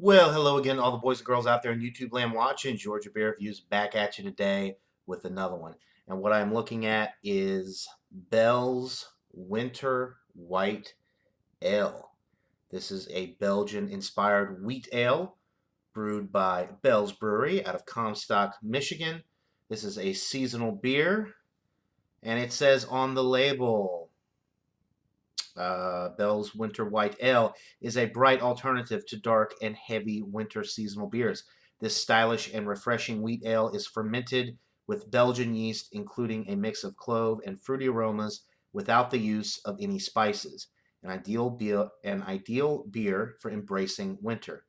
Well, hello again, all the boys and girls out there in YouTube land watching. Georgia Beer Reviews back at you today with another one. And what I'm looking at is Bell's Winter White Ale. This is a Belgian-inspired wheat ale brewed by Bell's Brewery out of Comstock, Michigan. This is a seasonal beer, and it says on the label, Bell's Winter White Ale is a bright alternative to dark and heavy winter seasonal beers. This stylish and refreshing wheat ale is fermented with Belgian yeast, including a mix of clove and fruity aromas without the use of any spices. An ideal beer for embracing winter.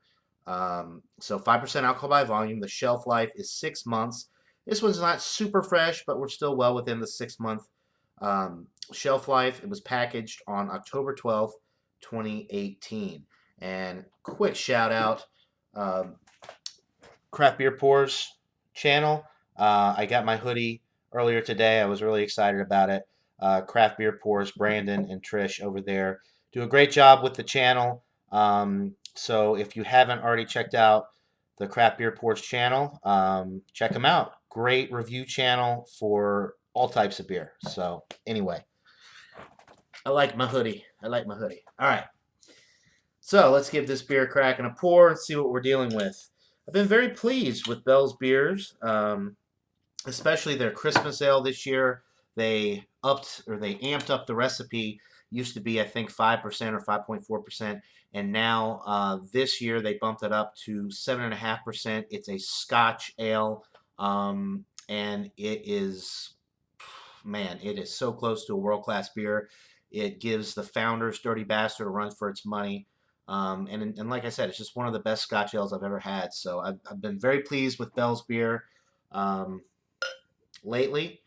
So 5% alcohol by volume. The shelf life is 6 months. This one's not super fresh, but we're still well within the 6 month shelf life. It was packaged on October 12th, 2018. And quick shout out, Craft Beer Pours channel. I got my hoodie earlier today. I was really excited about it. Craft Beer Pours, Brandon and Trish over there do a great job with the channel. So if you haven't already checked out the Craft Beer Pours channel, check them out. Great review channel for all types of beer. So anyway, I like my hoodie. I like my hoodie. All right. So let's give this beer a crack and a pour and see what we're dealing with. I've been very pleased with Bell's beers, especially their Christmas ale this year. They amped up the recipe. Used to be, I think, 5% or 5.4%, and now this year they bumped it up to 7.5%. It's a Scotch ale, and it is, man, it is so close to a world-class beer. It gives the Founders Dirty Bastard a run for its money. And like I said, it's just one of the best Scotch ales I've ever had. So I've been very pleased with Bell's beer lately.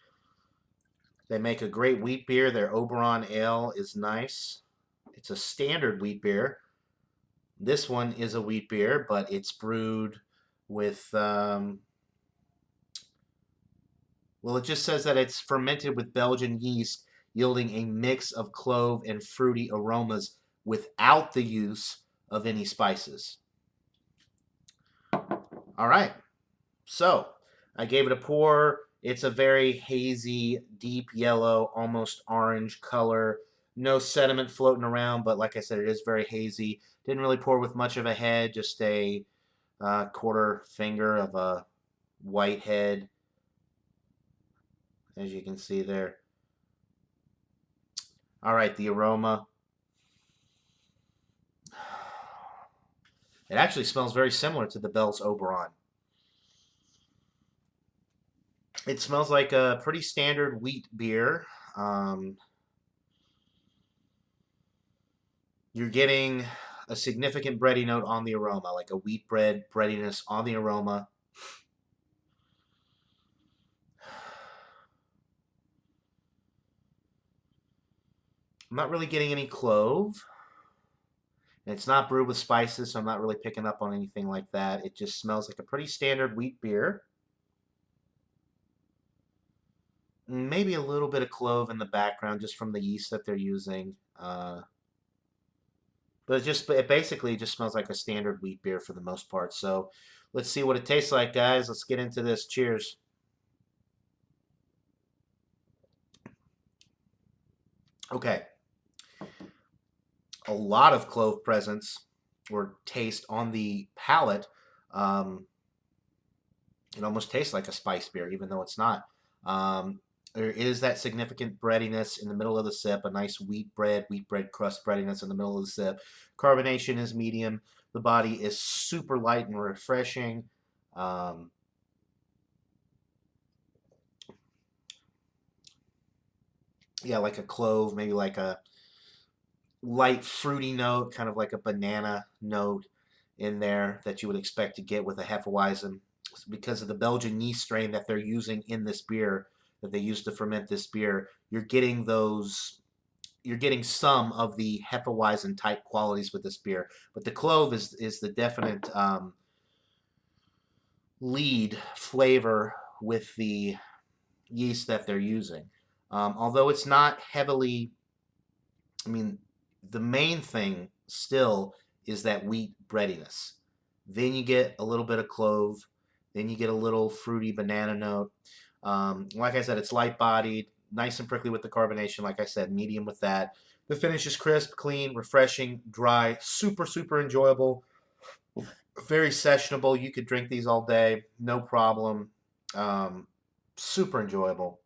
They make a great wheat beer. Their Oberon ale is nice. It's a standard wheat beer. This one is a wheat beer, but it's brewed with, well, it just says that it's fermented with Belgian yeast, yielding a mix of clove and fruity aromas without the use of any spices. All right, so I gave it a pour. It's a very hazy, deep yellow, almost orange color. No sediment floating around, but like I said, it is very hazy. Didn't really pour with much of a head, just a quarter finger of a white head, as you can see there. All right, the aroma. It actually smells very similar to the Bell's Oberon. It smells like a pretty standard wheat beer. You're getting a significant bready note on the aroma, like a wheat bread breadiness on the aroma. I'm not really getting any clove. And it's not brewed with spices, so I'm not really picking up on anything like that. It just smells like a pretty standard wheat beer. Maybe a little bit of clove in the background just from the yeast that they're using. But it basically just smells like a standard wheat beer for the most part. So let's see what it tastes like, guys. Let's get into this. Cheers. Okay. A lot of clove presence or taste on the palate. It almost tastes like a spice beer, even though it's not. There is that significant breadiness in the middle of the sip, a nice wheat bread crust breadiness in the middle of the sip. Carbonation is medium. The body is super light and refreshing. Yeah, like a clove, maybe like a light fruity note, kind of like a banana note in there that you would expect to get with a Hefeweizen because of the Belgian yeast strain that they're using in this beer that they use to ferment this beer. You're getting some of the Hefeweizen type qualities with this beer, but the clove is the definite lead flavor with the yeast that they're using. Although it's not heavily, I mean, the main thing still is that wheat breadiness. Then you get a little bit of clove. Then you get a little fruity banana note. Like I said, it's light bodied, nice and prickly with the carbonation. Like I said, medium with that. The finish is crisp, clean, refreshing, dry, super, super enjoyable, very sessionable. You could drink these all day, no problem. Um, Super enjoyable.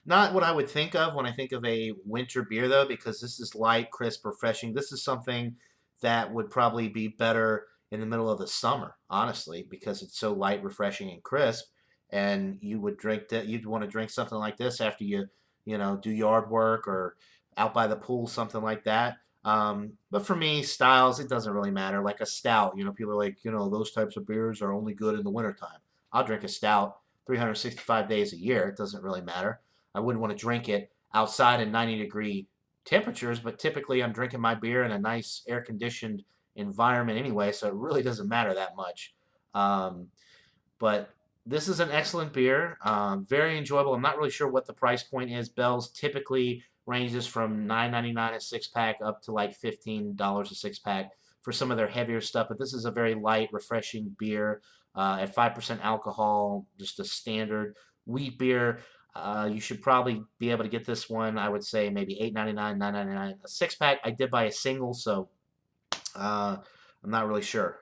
Not what I would think of when I think of a winter beer, though, because this is light, crisp, refreshing. This is something that would probably be better in the middle of the summer, honestly, because it's so light, refreshing, and crisp. And you would drink that. You'd want to drink something like this after you do yard work or out by the pool, something like that. But for me, styles, it doesn't really matter. Like a stout, people are like, those types of beers are only good in the wintertime. I'll drink a stout 365 days a year. It doesn't really matter. I wouldn't want to drink it outside in 90-degree temperatures, but typically I'm drinking my beer in a nice air conditioned environment anyway, so it really doesn't matter that much. Um, but this is an excellent beer, very enjoyable. I'm not really sure what the price point is. Bell's typically ranges from $9.99 a six pack up to like $15 a six pack for some of their heavier stuff. But this is a very light, refreshing beer at 5% alcohol, just a standard wheat beer. You should probably be able to get this one. I would say maybe $8.99, $9.99 a six pack. I did buy a single, so uh, I'm not really sure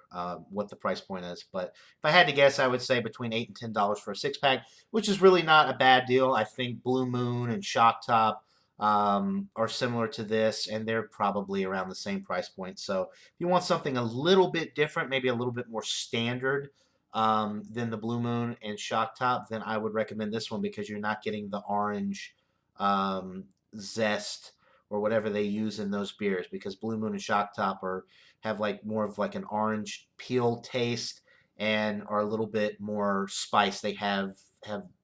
what the price point is, but if I had to guess, I would say between $8 and $10 for a six pack, which is really not a bad deal. I think Blue Moon and Shock Top are similar to this, and they're probably around the same price point. So if you want something a little bit different, maybe a little bit more standard than the Blue Moon and Shock Top, then I would recommend this one because you're not getting the orange zest or whatever they use in those beers, because Blue Moon and Shock Top have like more of like an orange peel taste and are a little bit more spice. They have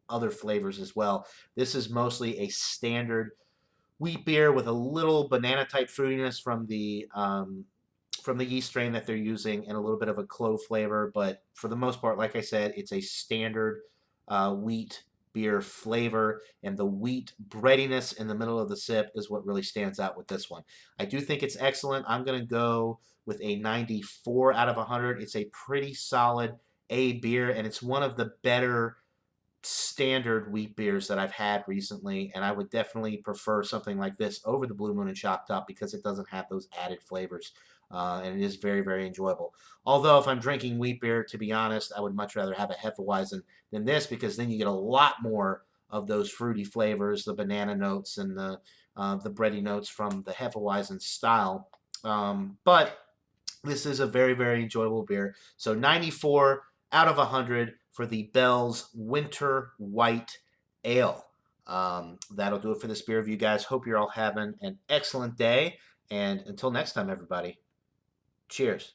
other flavors as well. This is mostly a standard wheat beer with a little banana type fruitiness from the yeast strain that they're using and a little bit of a clove flavor. But for the most part, like I said, it's a standard wheat beer flavor, and the wheat breadiness in the middle of the sip is what really stands out with this one. I do think it's excellent. I'm going to go with a 94 out of 100. It's a pretty solid A beer, and it's one of the better standard wheat beers that I've had recently, and I would definitely prefer something like this over the Blue Moon and Shock Top because it doesn't have those added flavors, and it is very, very enjoyable. Although if I'm drinking wheat beer, to be honest, I would much rather have a Hefeweizen than this because then you get a lot more of those fruity flavors, the banana notes and the bready notes from the Hefeweizen style. But this is a very, very enjoyable beer. So 94 out of 100 for the Bell's Winter White Ale. That'll do it for this beer review, guys. Hope you're all having an excellent day. And until next time, everybody, cheers.